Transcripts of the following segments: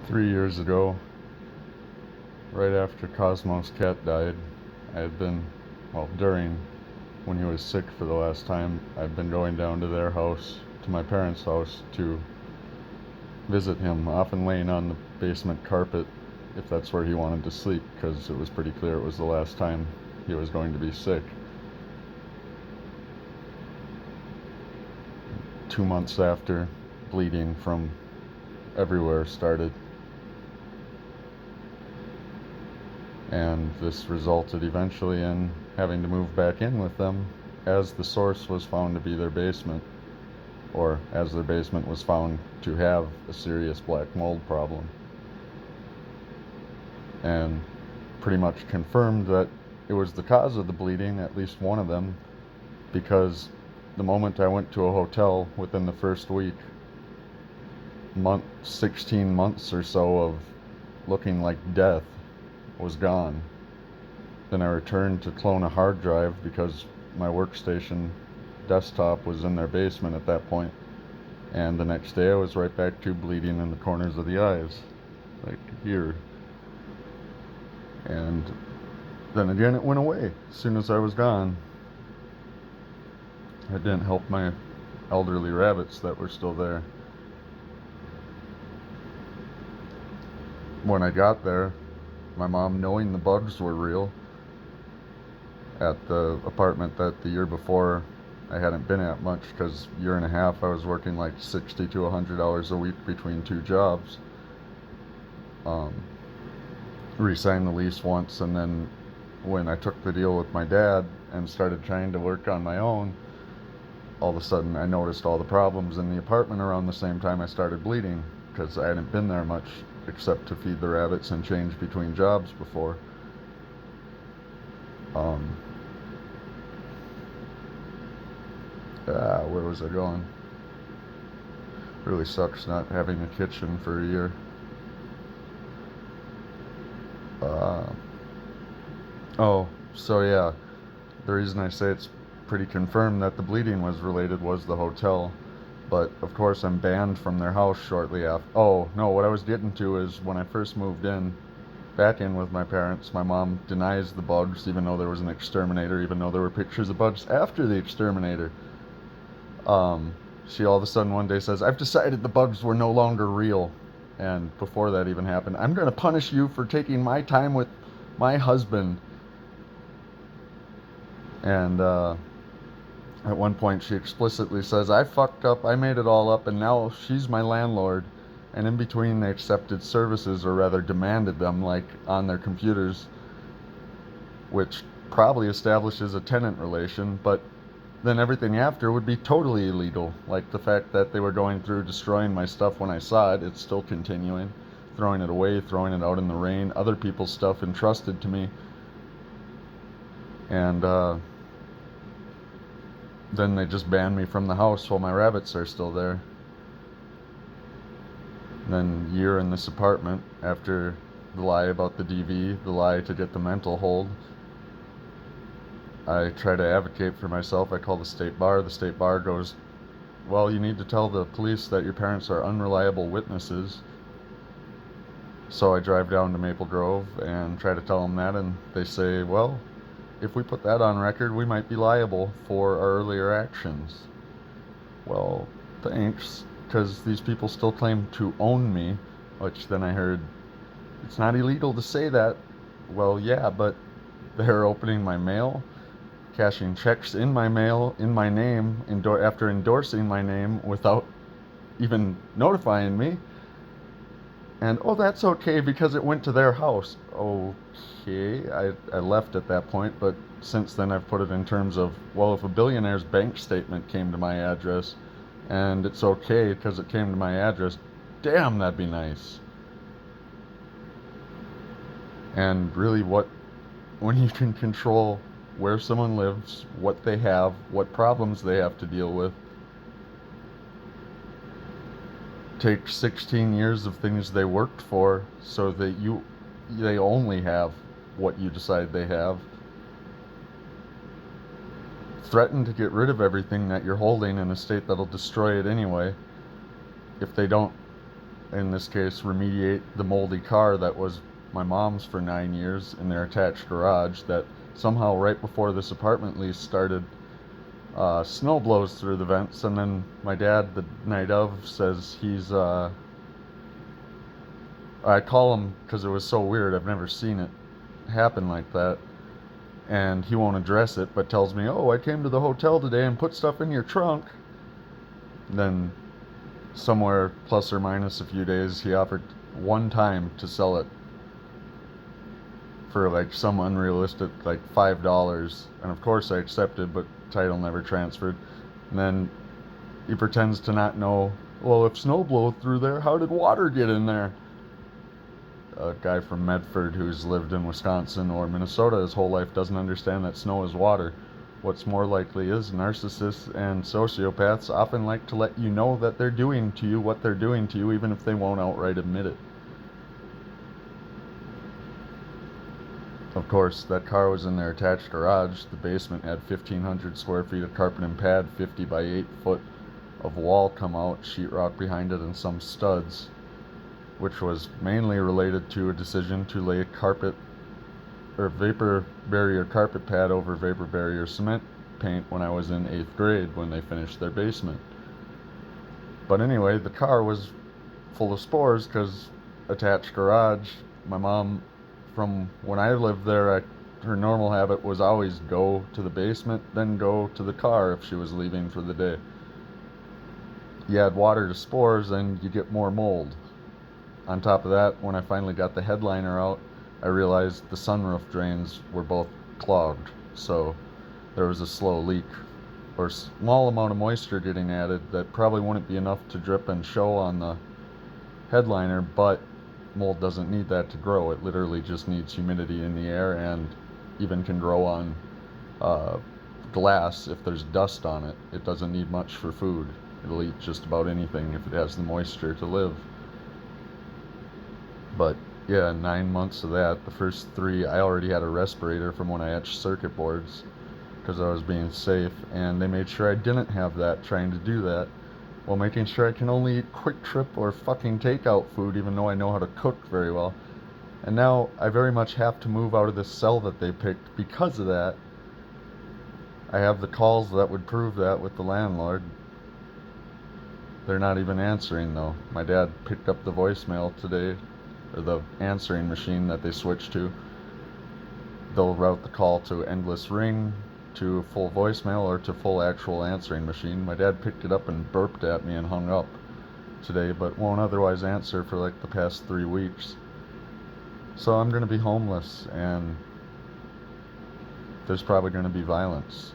3 years ago, right after Cosmo's cat died, I had been, well, during when he was sick for the last time, I'd been going down to their house, to my parents' house, to visit him, often laying on the basement carpet if that's where he wanted to sleep, because it was pretty clear it was the last time he was going to be sick. 2 months after, bleeding from everywhere started. And this resulted eventually in having to move back in with them, as the source was found to be their basement, or as their basement was found to have a serious black mold problem. And pretty much confirmed that it was the cause of the bleeding, at least one of them, because the moment I went to a hotel within the first week, 16 months or so of looking like death was gone. Then I returned to clone a hard drive because my workstation desktop was in their basement at that point. And the next day I was right back to bleeding in the corners of the eyes, like here. And then again it went away as soon as I was gone. It didn't help my elderly rabbits that were still there. When I got there, my mom, knowing the bugs were real, at the apartment that the year before I hadn't been at much, because year and a half I was working like 60 to 100 hours a week between two jobs. Re-signed the lease once, and then when I took the deal with my dad and started trying to work on my own, all of a sudden I noticed all the problems in the apartment around the same time I started bleeding, because I hadn't been there much except to feed the rabbits and change between jobs before. Where was I going? Really sucks not having a kitchen for a year. So yeah, the reason I say it's pretty confirmed that the bleeding was related was the hotel. But of course I'm banned from their house shortly after. Oh no, what I was getting to is when I first moved back in with my parents, my mom denies the bugs, even though there was an exterminator, even though there were pictures of bugs after the exterminator. She all of a sudden one day says, "I've decided the bugs were no longer real." And before that even happened, "I'm going to punish you for taking my time with my husband." And at one point she explicitly says, "I fucked up, I made it all up, and now she's my landlord." And in between they accepted services, or rather demanded them, like on their computers, which probably establishes a tenant relation, but then everything after would be totally illegal. Like the fact that they were going through destroying my stuff when I saw it, it's still continuing. Throwing it away, throwing it out in the rain, other people's stuff entrusted to me. And then they just banned me from the house while my rabbits are still there. Then year in this apartment, after the lie about the DV, the lie to get the mental hold, I try to advocate for myself. I call the state bar. The state bar goes, "Well, you need to tell the police that your parents are unreliable witnesses." So I drive down to Maple Grove and try to tell them that, and they say, "Well, if we put that on record, we might be liable for our earlier actions." Well, thanks, because these people still claim to own me, which then I heard, "It's not illegal to say that." Well, yeah, but they're opening my mail, cashing checks in my mail in my name, after endorsing my name without even notifying me. And, "Oh, that's okay because it went to their house." Okay, I left at that point, but since then I've put it in terms of, well, if a billionaire's bank statement came to my address and it's okay because it came to my address, damn, that'd be nice. And really, when you can control where someone lives, what they have, what problems they have to deal with, take 16 years of things they worked for so that they only have what you decide they have, threaten to get rid of everything that you're holding in a state that'll destroy it anyway if they don't in this case, remediate the moldy car that was my mom's for 9 years in their attached garage that somehow right before this apartment lease started, snow blows through the vents, and then my dad the night of says I call him because it was so weird, I've never seen it happen like that, and he won't address it but tells me, oh, I came to the hotel today and put stuff in your trunk. Then somewhere plus or minus a few days, he offered one time to sell it for like some unrealistic, like $5, and of course I accepted, but title never transferred. And then he pretends to not know, well, if snow blew through there, how did water get in there? A guy from Medford who's lived in Wisconsin or Minnesota his whole life doesn't understand that snow is water. What's more likely is narcissists and sociopaths often like to let you know that they're doing to you what they're doing to you, even if they won't outright admit it. Of course, that car was in their attached garage. The basement had 1,500 square feet of carpet and pad, 50 by 8 foot of wall come out, sheetrock behind it, and some studs, which was mainly related to a decision to lay carpet or vapor barrier carpet pad over vapor barrier cement paint when I was in 8th grade when they finished their basement. But anyway, the car was full of spores because attached garage. My mom, from when I lived there, her normal habit was always go to the basement, then go to the car if she was leaving for the day. You add water to spores and you get more mold. On top of that, when I finally got the headliner out, I realized the sunroof drains were both clogged, so there was a slow leak or small amount of moisture getting added that probably wouldn't be enough to drip and show on the headliner, but mold doesn't need that to grow. It literally just needs humidity in the air, and even can grow on glass if there's dust on it. It doesn't need much for food. It'll eat just about anything if it has the moisture to live. But yeah, 9 months of that. The first 3, I already had a respirator from when I etched circuit boards because I was being safe, and they made sure I didn't have that, trying to do that, while making sure I can only eat Quick Trip or fucking takeout food, even though I know how to cook very well. And now I very much have to move out of this cell that they picked because of that. I have the calls that would prove that with the landlord. They're not even answering though. My dad picked up the voicemail today, or the answering machine that they switched to. They'll route the call to endless ring, to full voicemail, or to full actual answering machine. My dad picked it up and burped at me and hung up today, but won't otherwise answer for like the past 3 weeks. So I'm gonna be homeless, and there's probably gonna be violence.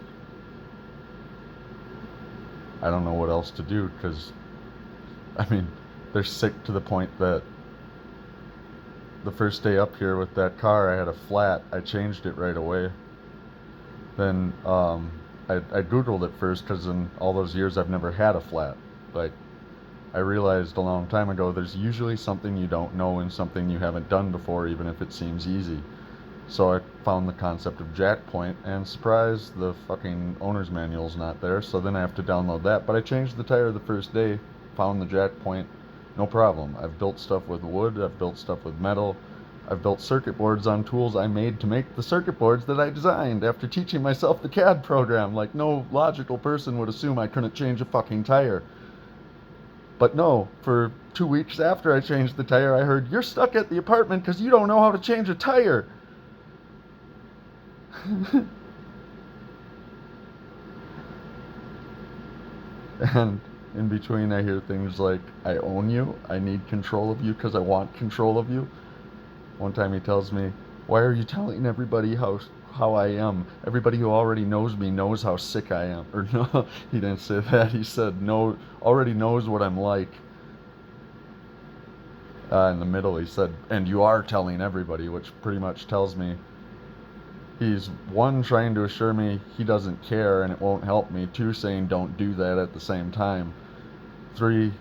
I don't know what else to do, because I mean, they're sick to the point that the first day up here with that car, I had a flat. I changed it right away. Then I Googled it first because in all those years I've never had a flat. Like, I realized a long time ago there's usually something you don't know and something you haven't done before, even if it seems easy. So I found the concept of jack point, and surprise, the fucking owner's manual's not there, so then I have to download that. But I changed the tire the first day, found the jack point, no problem. I've built stuff with wood, I've built stuff with metal, I've built circuit boards on tools I made to make the circuit boards that I designed after teaching myself the CAD program. Like, no logical person would assume I couldn't change a fucking tire. But no, for 2 weeks after I changed the tire, I heard, "You're stuck at the apartment because you don't know how to change a tire." And in between I hear things like, "I own you, I need control of you because I want control of you." One time he tells me, "Why are you telling everybody how I am? Everybody who already knows me knows how sick I am." Or no, he didn't say that. He said, "No, already knows what I'm like." In the middle he said, "And you are telling everybody," which pretty much tells me he's, 1, trying to assure me he doesn't care and it won't help me. 2, saying don't do that at the same time. 3,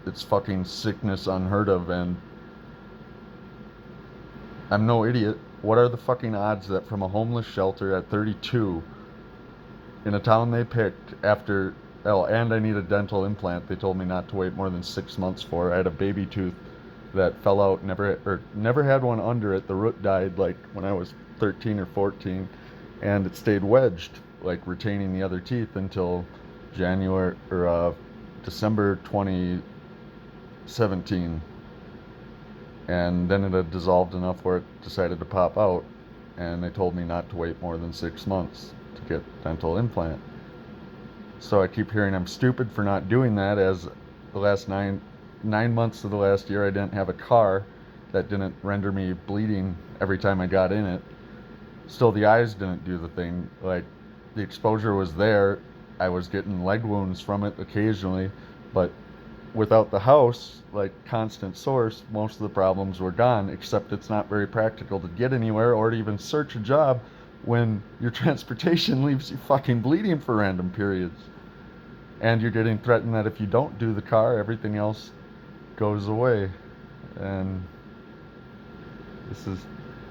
it's fucking sickness unheard of, and I'm no idiot. What are the fucking odds that from a homeless shelter at 32, in a town they picked, after Oh, and I need a dental implant. They told me not to wait more than 6 months for. I had a baby tooth that fell out, never had one under it. The root died like when I was 13 or 14, and it stayed wedged, like retaining the other teeth until January or December 2017, and then it had dissolved enough where it decided to pop out, and they told me not to wait more than 6 months to get dental implant. So I keep hearing I'm stupid for not doing that, as the last 9 months of the last year I didn't have a car that didn't render me bleeding every time I got in it. Still, the eyes didn't do the thing. Like, the exposure was there. I was getting leg wounds from it occasionally, but without the house, like constant source, most of the problems were gone, except it's not very practical to get anywhere or to even search a job when your transportation leaves you fucking bleeding for random periods. And you're getting threatened that if you don't do the car, everything else goes away. And this is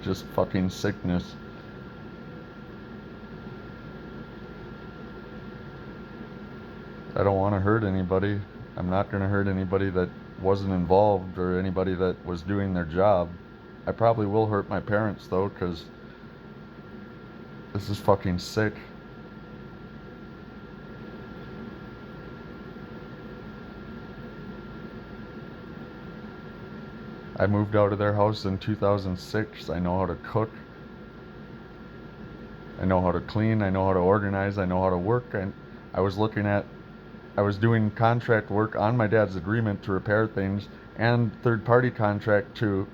just fucking sickness. I don't want to hurt anybody. I'm not going to hurt anybody that wasn't involved or anybody that was doing their job. I probably will hurt my parents though, because this is fucking sick. I moved out of their house in 2006. I know how to cook. I know how to clean. I know how to organize. I know how to work. I was looking at, I was doing contract work on my dad's agreement to repair things and third-party contract to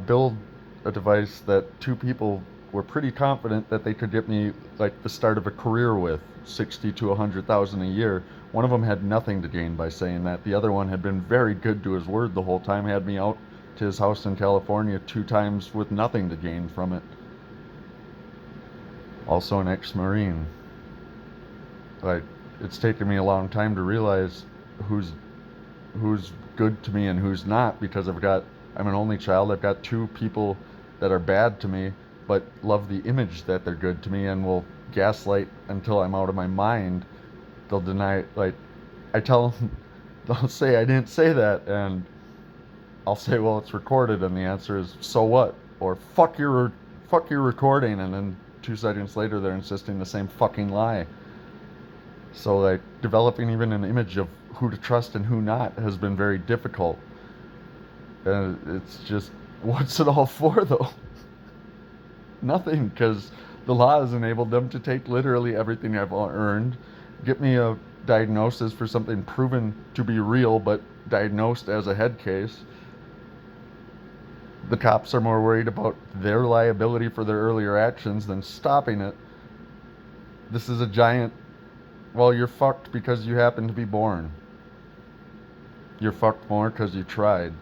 build a device that two people were pretty confident that they could get me like the start of a career with, 60 to 100,000 a year. One of them had nothing to gain by saying that. The other one had been very good to his word the whole time, had me out to his house in California 2 times with nothing to gain from it. Also an ex-Marine. Like, it's taken me a long time to realize who's good to me and who's not, because I'm an only child. I've got two people that are bad to me but love the image that they're good to me and will gaslight until I'm out of my mind. They'll deny, like, I tell them, they'll say I didn't say that, and I'll say, well, it's recorded, and the answer is, so what? Or fuck your recording, and then 2 seconds later they're insisting the same fucking lie. So, like, developing even an image of who to trust and who not has been very difficult. And it's just, what's it all for, though? Nothing, because the law has enabled them to take literally everything I've earned, get me a diagnosis for something proven to be real but diagnosed as a head case. The cops are more worried about their liability for their earlier actions than stopping it. This is a giant, well, you're fucked because you happen to be born. You're fucked more because you tried.